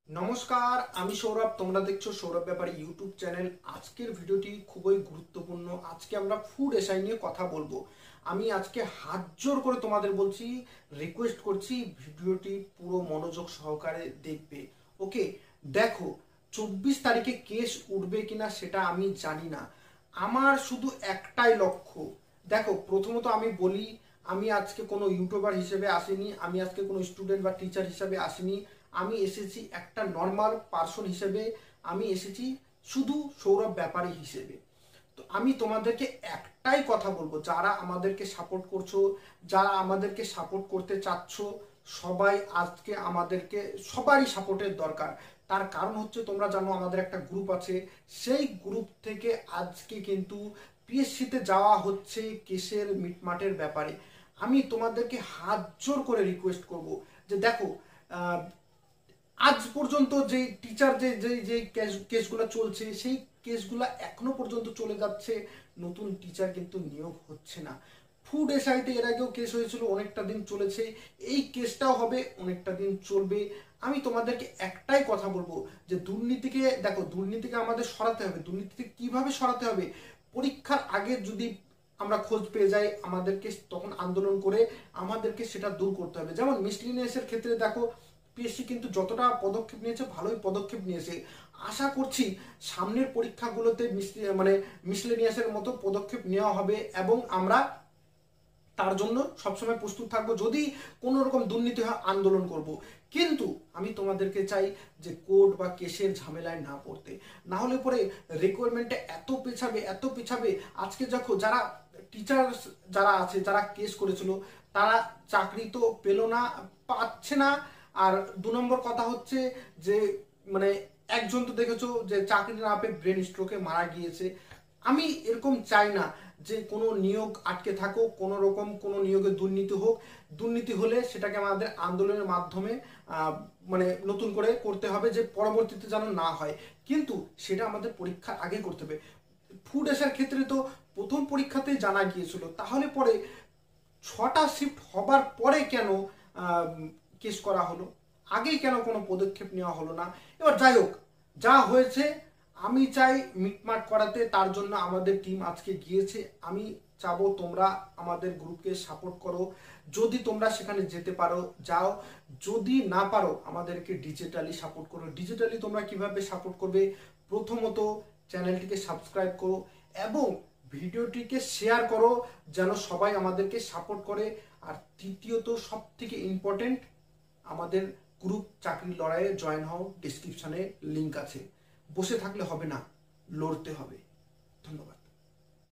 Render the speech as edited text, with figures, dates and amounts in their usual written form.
নমস্কার, আমি সৌরভ। তোমরা দেখছো সৌরভ ব্যাপারী ইউটিউব চ্যানেল। আজকের ভিডিওটি খুবই গুরুত্বপূর্ণ। আজকে আমরা ফুড এসআই নিয়ে কথা বলবো। আমি আজকে হাত জোর করে তোমাদের বলছি, রিকোয়েস্ট করছি ভিডিওটি পুরো মনোযোগ সহকারে দেখবে। ওকে, দেখো 24 তারিখে কেস উঠবে কিনা সেটা আমি জানি না। আমার শুধু একটাই লক্ষ্য। দেখো, প্রথমত আমি বলি, আমি আজকে কোনো ইউটিউবার হিসেবে আসিনি, আমি আজকে কোনো স্টুডেন্ট বা টিচার হিসেবে আসিনি। আমি এসেছি একটা নর্মাল পার্সন হিসেবে, আমি এসেছি শুধু সৌরভ ব্যাপারী হিসেবে। তো আমি তোমাদেরকে একটাই কথা বলবো, যারা আমাদেরকে সাপোর্ট করছো, যারা আমাদেরকে সাপোর্ট করতে চাচ্ছ, সবাই আজকে আমাদেরকে সবারই সাপোর্টের দরকার। তার কারণ হচ্ছে, তোমরা জানো আমাদের একটা গ্রুপ আছে, সেই গ্রুপ থেকে আজকে কিন্তু পিএসসিতে যাওয়া হচ্ছে কেসের মিটমাটের ব্যাপারে। আমি তোমাদেরকে হাত জোর করে রিকোয়েস্ট করব যে দেখো, আজ পর্যন্ত যে টিচার যে যে যে কেসগুলো চলছে, সেই কেসগুলো এখনো পর্যন্ত চলে যাচ্ছে, নতুন টিচার কিন্তু নিয়োগ হচ্ছে না। ফুড এসআইতে এর আগেও কেস হয়েছিল, অনেকটা দিন চলেছে, এই কেসটাও হবে, অনেকটা দিন চলবে। আমি তোমাদেরকে একটাই কথা বলবো যে দুর্নীতিকে, দেখো দুর্নীতিকে আমাদের সরাতে হবে। দুর্নীতিকে কিভাবে সরাতে হবে? পরীক্ষার আগে যদি আমরা খোঁজ পেয়ে যাই, আমাদেরকে তখন আন্দোলন করে আমাদেরকে সেটা দূর করতে হবে। যেমন মিসলিনিয়াসের ক্ষেত্রে দেখো, পিএসসি কিন্তু যতটা পদক্ষেপ নিয়েছে, ভালোই পদক্ষেপ নিয়েছে। আশা করছি সামনের পরীক্ষাগুলোতে মিসলেনিয়াসের মতো পদক্ষেপ নেওয়া হবে, এবং আমরা তার জন্য সবসময় প্রস্তুত থাকবো। যদি কোনো রকম দুর্নীতি হয়, আন্দোলন করব। কিন্তু আমি তোমাদেরকে চাই যে কোর্ট বা কেসের ঝামেলায় না পড়তে, না হলে পরে রিকোয়ারমেন্টে এত পেছাবে, এত পেছাবে। আজকে দেখো, যারা টিচার যারা আছে, যারা কেস করেছিল, তারা চাকরি তো পেলো না, পাচ্ছে না। আর 2 নম্বর কথা হচ্ছে যে, মানে একজন তো দেখেছো যে চাকরি না পেয়ে ব্রেন স্ট্রোকে মারা গিয়েছে। আমি এরকম চাই না যে কোনো নিয়োগ আটকে থাকুক, কোনো রকম কোনো নিয়োগে দুর্নীতি হোক। দুর্নীতি হলে সেটাকে আমাদের আন্দোলনের মাধ্যমে নতুন করে করতে হবে, যে পরবর্তীতে যেন না হয়। কিন্তু সেটা আমাদের পরীক্ষার আগে করতে হবে। ফুড এসার ক্ষেত্রে তো প্রথম পরীক্ষাতেই জানা গিয়েছিল, তাহলে পরে 6টা শিফট হবার পরে কেন কেস করা হলো? আগেই কেন কোনো পদক্ষেপ নেওয়া হলো না? এবার যাই হোক, যা হয়েছে, আমি চাই মিটমাট করাতে। তার জন্য আমাদের টিম আজকে গিয়েছে। আমি চাবো তোমরা আমাদের গ্রুপকে সাপোর্ট করো। যদি তোমরা সেখানে যেতে পারো, যাও। যদি না পারো, আমাদেরকে ডিজিটালি সাপোর্ট করো। ডিজিটালি তোমরা কিভাবে সাপোর্ট করবে? প্রথমত চ্যানেলটিকে সাবস্ক্রাইব করো এবং ভিডিওটিকে শেয়ার করো, যেন সবাই আমাদেরকে সাপোর্ট করে। আর তৃতীয়ত, সব থেকে ইম্পর্টেন্ট, আমাদের গ্রুপ চাকরির লড়াইয়ে জয়েন হও। ডিসক্রিপশনে লিঙ্ক আছে। বসে থাকলে হবে না, লড়তে হবে।